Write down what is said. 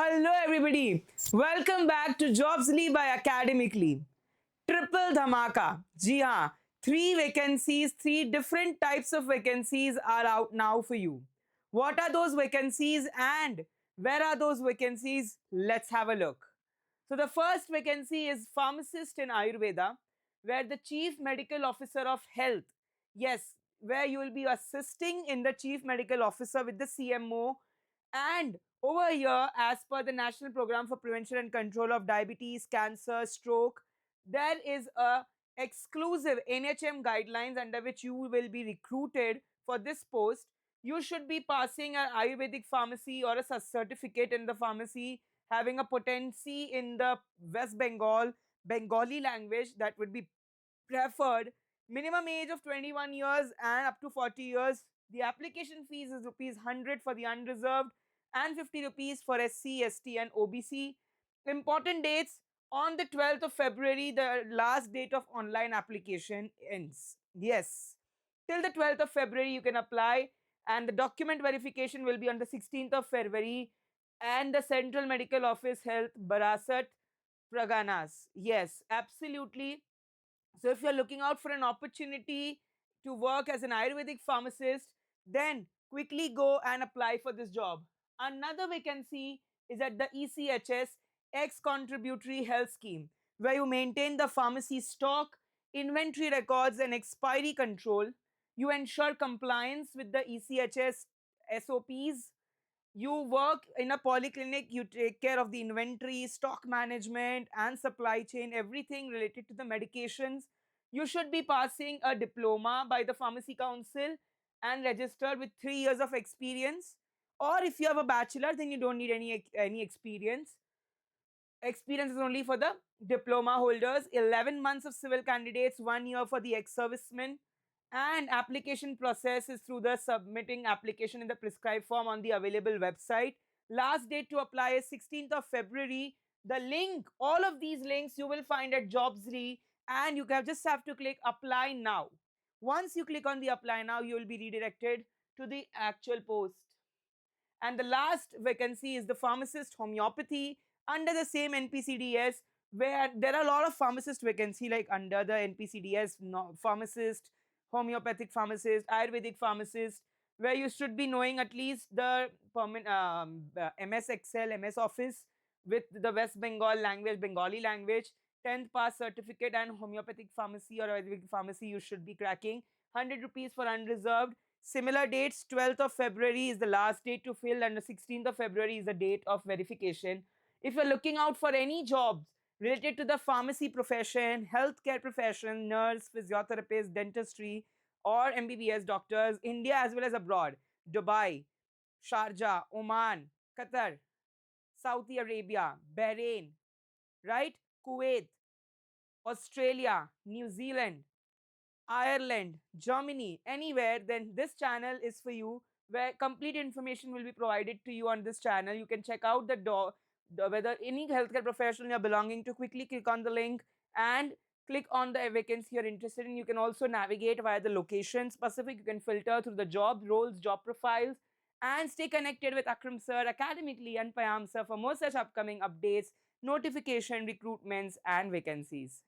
Hello, everybody. Welcome back to Jobsly by Academically. Triple Dhamaka. Ji haan, three vacancies, three different types of vacancies are out now for you. What are those vacancies and where are those vacancies? Let's have a look. So, the first vacancy is pharmacist in Ayurveda, where the chief medical officer of health, yes, where you will be assisting in the chief medical officer with the CMO and over here, as per the National Program for Prevention and Control of Diabetes, Cancer, Stroke, there is a exclusive NHM guidelines under which you will be recruited for this post. You should be passing an Ayurvedic pharmacy or a certificate in the pharmacy, having a potency in the West Bengal Bengali language that would be preferred. Minimum age of 21 years and up to 40 years. The application fees is rupees 100 for the unreserved and 50 rupees for SC, ST and OBC. Important dates: on the 12th of February, the last date of online application ends. Yes, till the 12th of February you can apply, and the document verification will be on the 16th of February, and the Central Medical Office Health, Barasat, Praganas. Yes, absolutely. So if you're looking out for an opportunity to work as an Ayurvedic pharmacist, then quickly go and apply for this job. Another vacancy is at the ECHS, ex contributory health scheme, where you maintain the pharmacy stock, inventory records, and expiry control. You ensure compliance with the ECHS SOPs. You work in a polyclinic, you take care of the inventory, stock management, and supply chain, everything related to the medications. You should be passing a diploma by the Pharmacy Council and registered with 3 years of experience. Or if you have a bachelor, then you don't need any experience. Experience is only for the diploma holders. 11 months of civil candidates, 1 year for the ex-servicemen. And application process is through the submitting application in the prescribed form on the available website. Last date to apply is 16th of February. The link, all of these links you will find at Jobsly, and you just have to click apply now. Once you click on the apply now, you will be redirected to the actual post. And the last vacancy is the pharmacist homeopathy under the same NPCDS, where there are a lot of pharmacist vacancy like under the NPCDS, pharmacist, homeopathic pharmacist, Ayurvedic pharmacist, where you should be knowing at least the MS Excel, MS Office with the West Bengal language, Bengali language, 10th pass certificate, and homeopathic pharmacy or Ayurvedic pharmacy you should be cracking. 100 rupees for unreserved. Similar dates: 12th of February is the last date to fill, and the 16th of February is the date of verification. If you're looking out for any jobs related to the pharmacy profession, healthcare profession, nurse, physiotherapist, dentistry, or MBBS doctors, India as well as abroad, Dubai, Sharjah, Oman, Qatar, Saudi Arabia, Bahrain, right? Kuwait, Australia, New Zealand, Ireland, Germany, anywhere, then this channel is for you, where complete information will be provided to you on this channel. You can check out whether any healthcare professional you're belonging to. Quickly click on the link and click on the vacancy you're interested in. You can also navigate via the location specific. You can filter through the job roles, job profiles, and stay connected with Akram sir academically and Payam sir for more such upcoming updates, notification, recruitments, and vacancies.